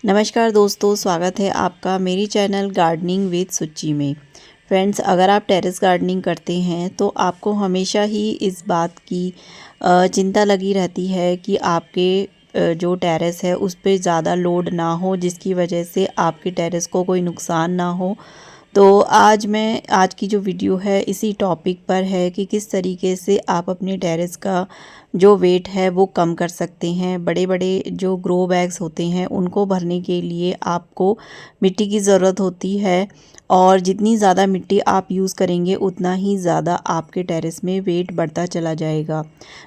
नमस्कार दोस्तों, स्वागत है आपका मेरी चैनल गार्डनिंग विद सुच्ची में। फ्रेंड्स, अगर आप टेरेस गार्डनिंग करते हैं तो आपको हमेशा ही इस बात की चिंता लगी रहती है कि आपके जो टेरेस है उस पे ज़्यादा लोड ना हो, जिसकी वजह से आपके टेरेस को कोई नुकसान ना हो। तो आज की जो वीडियो है इसी टॉपिक पर है कि किस तरीके से आप अपने टेरेस का जो वेट है वो कम कर सकते हैं। बड़े बड़े जो ग्रो बैग्स होते हैं उनको भरने के लिए आपको मिट्टी की ज़रूरत होती है, और जितनी ज़्यादा मिट्टी आप यूज़ करेंगे उतना ही ज़्यादा आपके टेरेस में वेट बढ़ता चला जाएगा,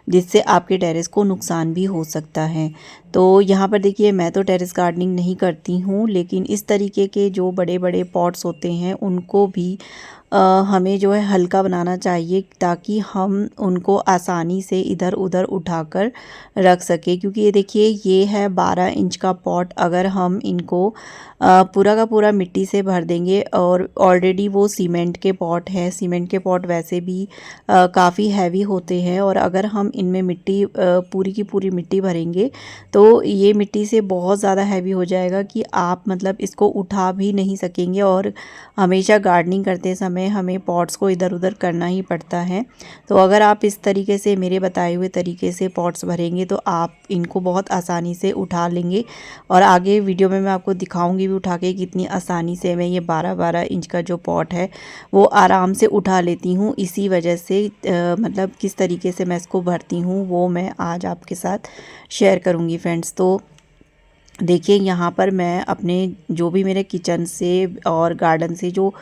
जिससे आपके टेरेस को नुकसान भी हो सकता है। तो यहाँ पर देखिए, मैं तो टेरेस गार्डनिंग नहीं करती हूँ, लेकिन इस तरीके के जो बड़े बड़े पॉट्स होते हैं उनको भी हमें जो है हल्का बनाना चाहिए, ताकि हम उनको आसानी से इधर उधर उठाकर रख सके। क्योंकि ये देखिए, ये है 12 इंच का पॉट। अगर हम इनको पूरा का पूरा मिट्टी से भर देंगे, और ऑलरेडी वो सीमेंट के पॉट है, सीमेंट के पॉट वैसे भी काफ़ी हैवी होते हैं, और अगर हम इनमें मिट्टी पूरी की पूरी मिट्टी भरेंगे तो ये मिट्टी से बहुत ज़्यादा हैवी हो जाएगा कि आप मतलब इसको उठा भी नहीं सकेंगे, और हमेशा गार्डनिंग करते समय हमें पॉट्स को इधर उधर करना ही पड़ता है। तो अगर आप इस तरीके से मेरे बताए हुए तरीके से पॉट्स भरेंगे तो आप इनको बहुत आसानी से उठा लेंगे, और आगे वीडियो में मैं आपको दिखाऊंगी भी उठा के कितनी आसानी से मैं ये 12-12 इंच का जो पॉट है वो आराम से उठा लेती हूँ। इसी वजह से मतलब किस तरीके से मैं इसको भरती हूँ वो मैं आज आपके साथ शेयर करूँगी फ्रेंड्स। तो देखिए, यहाँ पर मैं अपने जो भी मेरे किचन से और गार्डन से जो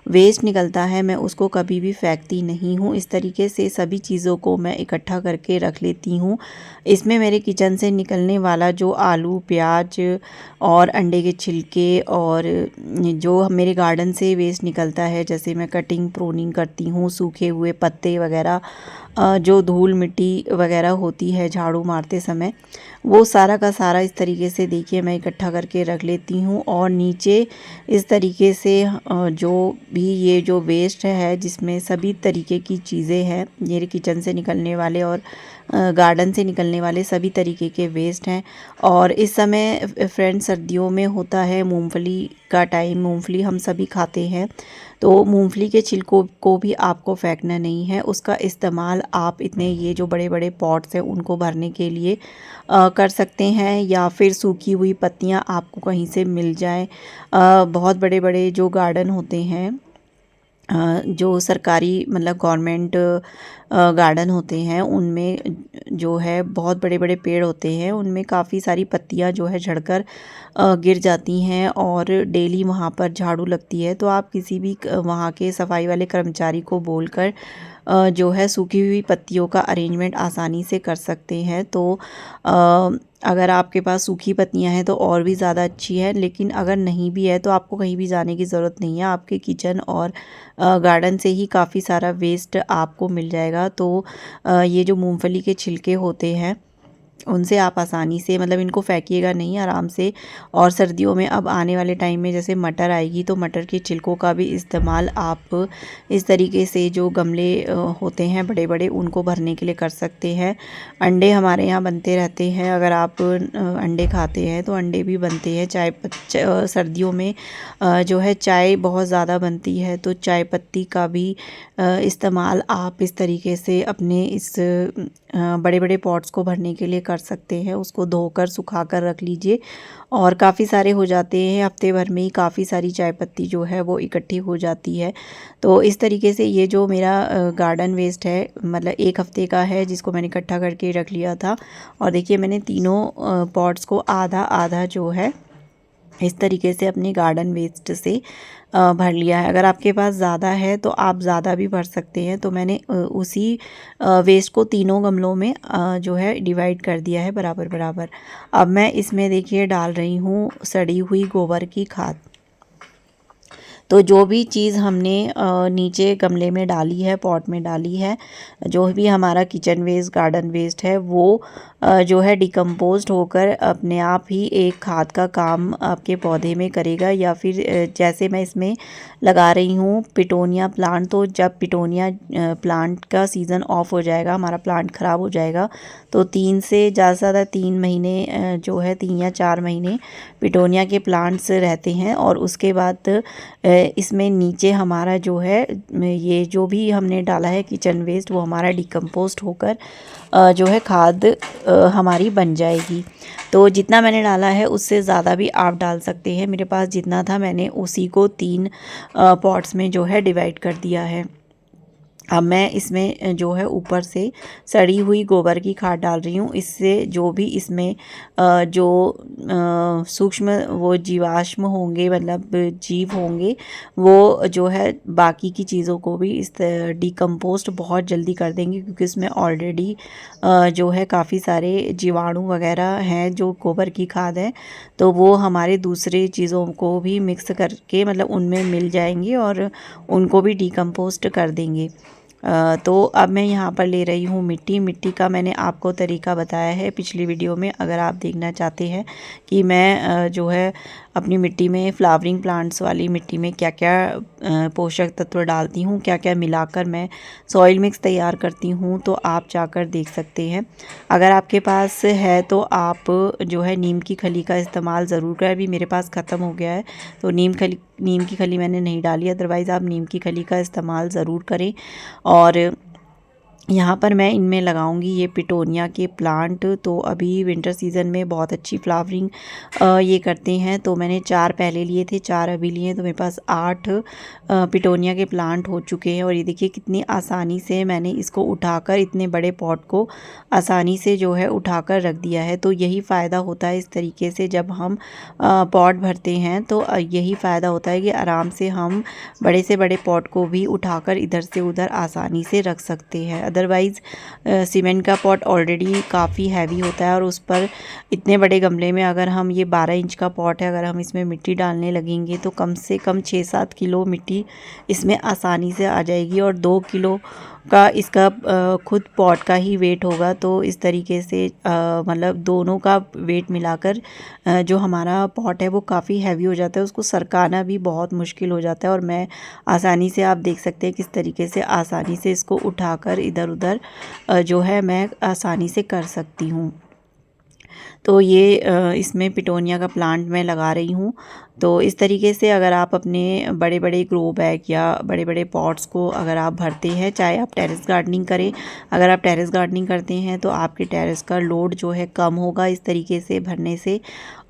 वेस्ट निकलता है मैं उसको कभी भी फेंकती नहीं हूँ। इस तरीके से सभी चीज़ों को मैं इकट्ठा करके रख लेती हूँ। इसमें मेरे किचन से निकलने वाला जो आलू, प्याज और अंडे के छिलके, और जो मेरे गार्डन से वेस्ट निकलता है, जैसे मैं कटिंग प्रूनिंग करती हूँ, सूखे हुए पत्ते वगैरह, जो धूल मिट्टी वगैरह होती है झाड़ू मारते समय, वो सारा का सारा इस तरीके से देखिए मैं इकट्ठा करके रख लेती हूँ। और नीचे इस तरीके से जो भी ये जो वेस्ट है, जिसमें सभी तरीके की चीज़ें हैं, मेरे किचन से निकलने वाले और गार्डन से निकलने वाले सभी तरीके के वेस्ट हैं। और इस समय फ्रेंड्स सर्दियों में होता है मूंगफली का टाइम, मूंगफली हम सभी खाते हैं। तो मूंगफली के छिलकों को भी आपको फेंकना नहीं है, उसका इस्तेमाल आप इतने ये जो बड़े बड़े पॉट्स हैं उनको भरने के लिए कर सकते हैं, या फिर सूखी हुई पत्तियां आपको कहीं से मिल जाएं। बहुत बड़े बड़े जो गार्डन होते हैं, जो सरकारी मतलब गवर्नमेंट गार्डन होते हैं, उनमें जो है बहुत बड़े बड़े पेड़ होते हैं, उनमें काफ़ी सारी पत्तियां जो है झड़कर गिर जाती हैं, और डेली वहाँ पर झाड़ू लगती है। तो आप किसी भी वहाँ के सफाई वाले कर्मचारी को बोलकर जो है सूखी हुई पत्तियों का अरेंजमेंट आसानी से कर सकते हैं। तो अगर आपके पास सूखी पत्तियां हैं तो और भी ज़्यादा अच्छी है, लेकिन अगर नहीं भी है तो आपको कहीं भी जाने की ज़रूरत नहीं है, आपके किचन और गार्डन से ही काफ़ी सारा वेस्ट आपको मिल जाएगा। तो ये जो मूंगफली के छिलके होते हैं उनसे आप आसानी से मतलब इनको फेंकिएगा नहीं, आराम से। और सर्दियों में अब आने वाले टाइम में जैसे मटर आएगी तो मटर के छिलकों का भी इस्तेमाल आप इस तरीके से जो गमले होते हैं बड़े बड़े उनको भरने के लिए कर सकते हैं। अंडे हमारे यहाँ बनते रहते हैं, अगर आप अंडे खाते हैं तो अंडे भी बनते हैं। सर्दियों में जो है चाय बहुत ज़्यादा बनती है, तो चाय पत्ती का भी इस्तेमाल आप इस तरीके से अपने इस बड़े बड़े पॉट्स को भरने के लिए कर सकते हैं। उसको धोकर सुखा कर रख लीजिए, और काफ़ी सारे हो जाते हैं, हफ्ते भर में ही काफ़ी सारी चाय पत्ती जो है वो इकट्ठी हो जाती है। तो इस तरीके से ये जो मेरा गार्डन वेस्ट है मतलब एक हफ्ते का है, जिसको मैंने इकट्ठा करके रख लिया था। और देखिए, मैंने तीनों पॉट्स को आधा आधा जो है इस तरीके से अपने गार्डन वेस्ट से भर लिया है। अगर आपके पास ज़्यादा है तो आप ज़्यादा भी भर सकते हैं। तो मैंने उसी वेस्ट को तीनों गमलों में जो है डिवाइड कर दिया है बराबर बराबर। अब मैं इसमें देखिए डाल रही हूँ सड़ी हुई गोबर की खाद। तो जो भी चीज़ हमने नीचे गमले में डाली है, पॉट में डाली है, जो भी हमारा किचन वेस्ट, गार्डन वेस्ट है, वो जो है डिकम्पोज्ड होकर अपने आप ही एक खाद का काम आपके पौधे में करेगा। या फिर जैसे मैं इसमें लगा रही हूँ पिटोनिया प्लांट, तो जब पिटोनिया प्लांट का सीज़न ऑफ हो जाएगा, हमारा प्लांट ख़राब हो जाएगा, तो 3 से ज़्यादा से ज़्यादा 3 महीने जो है 3 या 4 महीने पिटोनिया के प्लांट्स रहते हैं। और उसके बाद इसमें नीचे हमारा जो है ये जो भी हमने डाला है किचन वेस्ट, वो हमारा डिकम्पोस्ट होकर जो है खाद हमारी बन जाएगी। तो जितना मैंने डाला है उससे ज़्यादा भी आप डाल सकते हैं। मेरे पास जितना था मैंने उसी को 3 पॉट्स में जो है डिवाइड कर दिया है। अब मैं इसमें जो है ऊपर से सड़ी हुई गोबर की खाद डाल रही हूँ। इससे जो भी इसमें जो सूक्ष्म वो जीवाश्म होंगे, मतलब जीव होंगे, वो जो है बाकी की चीज़ों को भी इस डिकम्पोस्ट बहुत जल्दी कर देंगे, क्योंकि इसमें ऑलरेडी जो है काफ़ी सारे जीवाणु वगैरह हैं जो गोबर की खाद है, तो वो हमारे दूसरे चीज़ों को भी मिक्स करके मतलब उनमें मिल जाएंगे और उनको भी डिकम्पोस्ट कर देंगे। तो अब मैं यहाँ पर ले रही हूँ मिट्टी का मैंने आपको तरीका बताया है पिछली वीडियो में। अगर आप देखना चाहते हैं कि मैं जो है अपनी मिट्टी में, फ्लावरिंग प्लांट्स वाली मिट्टी में क्या क्या पोषक तत्व डालती हूँ, क्या क्या मिलाकर मैं सॉइल मिक्स तैयार करती हूँ, तो आप जाकर देख सकते हैं। अगर आपके पास है तो आप जो है नीम की खली का इस्तेमाल ज़रूर करें। अभी मेरे पास ख़त्म हो गया है तो नीम की खली मैंने नहीं डाली, अदरवाइज़ आप नीम की खली का इस्तेमाल ज़रूर करें। और यहाँ पर मैं इनमें लगाऊंगी ये पिटोनिया के प्लांट। तो अभी विंटर सीज़न में बहुत अच्छी फ्लावरिंग ये करते हैं। तो मैंने 4 पहले लिए थे, 4 अभी लिए, तो मेरे पास 8 पिटोनिया के प्लांट हो चुके हैं। और ये देखिए कितनी आसानी से मैंने इसको उठाकर, इतने बड़े पॉट को आसानी से जो है उठाकर रख दिया है। तो यही फ़ायदा होता है इस तरीके से, जब हम पॉट भरते हैं तो यही फ़ायदा होता है कि आराम से हम बड़े से बड़े पॉट को भी उठाकर इधर से उधर आसानी से रख सकते हैं। अदरवाइज़ सीमेंट का पॉट ऑलरेडी काफ़ी हैवी होता है और उस पर इतने बड़े गमले में अगर हम, ये 12 इंच का पॉट है, अगर हम इसमें मिट्टी डालने लगेंगे तो कम से कम 6-7 किलो मिट्टी इसमें आसानी से आ जाएगी। और 2 किलो का इसका खुद पॉट का ही वेट होगा। तो इस तरीके से मतलब दोनों का वेट मिलाकर जो हमारा पॉट है वो काफ़ी हैवी हो जाता है, उसको सरकाना भी बहुत मुश्किल हो जाता है। और मैं आसानी से, आप देख सकते हैं किस तरीके से आसानी से इसको उठाकर इधर उधर जो है मैं आसानी से कर सकती हूँ। तो ये इसमें पिटोनिया का प्लांट मैं लगा रही हूँ। तो इस तरीके से अगर आप अपने बड़े बड़े ग्रो बैग या बड़े बड़े पॉट्स को अगर आप भरते हैं, चाहे आप टेरेस गार्डनिंग करें, अगर आप टेरेस गार्डनिंग करते हैं तो आपके टेरेस का लोड जो है कम होगा इस तरीके से भरने से।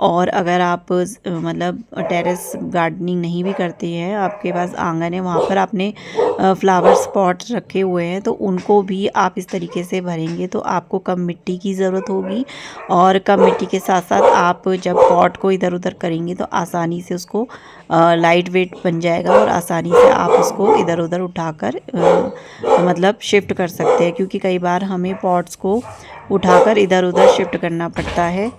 और अगर आप मतलब टेरेस गार्डनिंग नहीं भी करते हैं, आपके पास आंगन है, वहाँ पर आपने फ्लावर स्पॉट रखे हुए हैं, तो उनको भी आप इस तरीके से भरेंगे तो आपको कम मिट्टी की ज़रूरत होगी। और कम मिट्टी के साथ साथ आप जब पॉट को इधर उधर करेंगे तो आसानी से उसको लाइट वेट बन जाएगा और आसानी से आप उसको इधर उधर उठाकर मतलब शिफ्ट कर सकते हैं। क्योंकि कई बार हमें पॉट्स को उठाकर इधर उधर शिफ्ट करना पड़ता है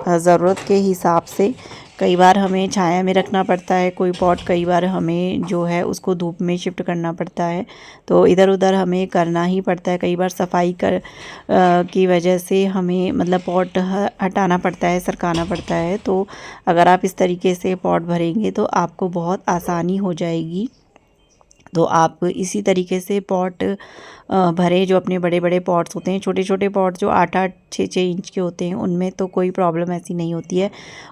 ज़रूरत के हिसाब से। कई बार हमें छाया में रखना पड़ता है कोई पॉट, कई बार हमें जो है उसको धूप में शिफ्ट करना पड़ता है, तो इधर उधर हमें करना ही पड़ता है। कई बार सफाई की वजह से हमें मतलब पॉट हटाना पड़ता है, सरकाना पड़ता है। तो अगर आप इस तरीके से पॉट भरेंगे तो आपको बहुत आसानी हो जाएगी। तो आप इसी तरीके से पॉट भरें। जो अपने बड़े बड़े पॉट्स होते हैं, छोटे छोटे पॉट्स जो 8-8 6-6 इंच के होते हैं, उनमें तो कोई प्रॉब्लम ऐसी नहीं होती है,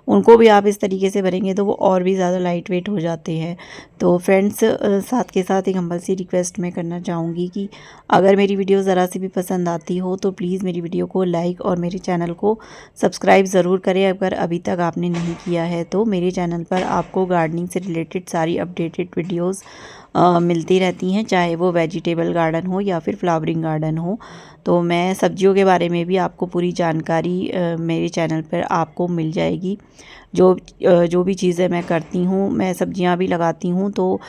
उनको भी आप इस तरीके से भरेंगे तो वो और भी ज़्यादा लाइट वेट हो जाते हैं। तो फ्रेंड्स, साथ के साथ एक हम्बल सी रिक्वेस्ट मैं करना चाहूँगी कि अगर मेरी वीडियो ज़रा सी भी पसंद आती हो तो प्लीज़ मेरी वीडियो को लाइक और मेरे चैनल को सब्सक्राइब ज़रूर करें। अगर अभी तक आपने नहीं किया है तो मेरे चैनल पर आपको गार्डनिंग से रिलेटेड सारी अपडेटेड वीडियोज़ मिलती रहती हैं, चाहे वो वेजिटेबल गार्डन हो या फिर फ्लावरिंग गार्डन हो। तो मैं सब्जियों के बारे में भी आपको पूरी जानकारी मेरे चैनल पर आपको मिल जाएगी। जो भी चीज़ें मैं करती हूँ, मैं सब्जियाँ भी लगाती हूँ, तो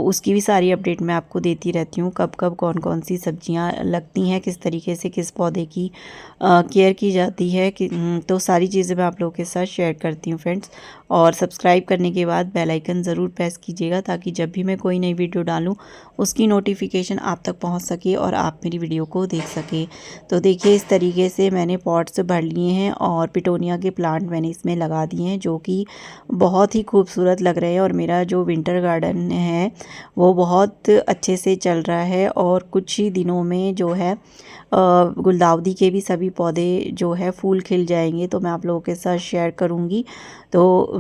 उसकी भी सारी अपडेट मैं आपको देती रहती हूँ, कब कब कौन कौन सी सब्जियाँ लगती हैं, किस तरीके से किस पौधे की केयर की जाती है तो सारी चीज़ें मैं आप लोगों के साथ शेयर करती हूँ फ्रेंड्स। और सब्सक्राइब करने के बाद बेल आइकन ज़रूर प्रेस कीजिएगा, ताकि जब भी मैं कोई नई वीडियो डालूँ उसकी नोटिफिकेशन आप तक पहुँच सके और आप मेरी वीडियो को देख सकें। तो देखिए, इस तरीके से मैंने पॉट्स भर लिए हैं और पिटोनिया के प्लांट मैंने इसमें लगा दिए हैं, जो कि बहुत ही खूबसूरत लग रहे हैं। और मेरा जो विंटर गार्डन है वो बहुत अच्छे से चल रहा है, और कुछ ही दिनों में जो है गुलदाउदी के भी सभी पौधे जो है फूल खिल जाएंगे, तो मैं आप लोगों के साथ शेयर करूंगी। तो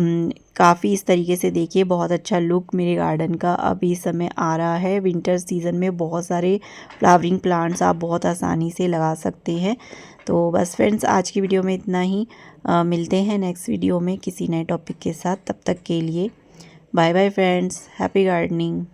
काफ़ी इस तरीके से देखिए बहुत अच्छा लुक मेरे गार्डन का अभी इस समय आ रहा है। विंटर सीज़न में बहुत सारे फ्लावरिंग प्लांट्स आप बहुत आसानी से लगा सकते हैं। तो बस फ्रेंड्स, आज की वीडियो में इतना ही। मिलते हैं नेक्स्ट वीडियो में किसी नए टॉपिक के साथ। तब तक के लिए bye bye friends, happy gardening.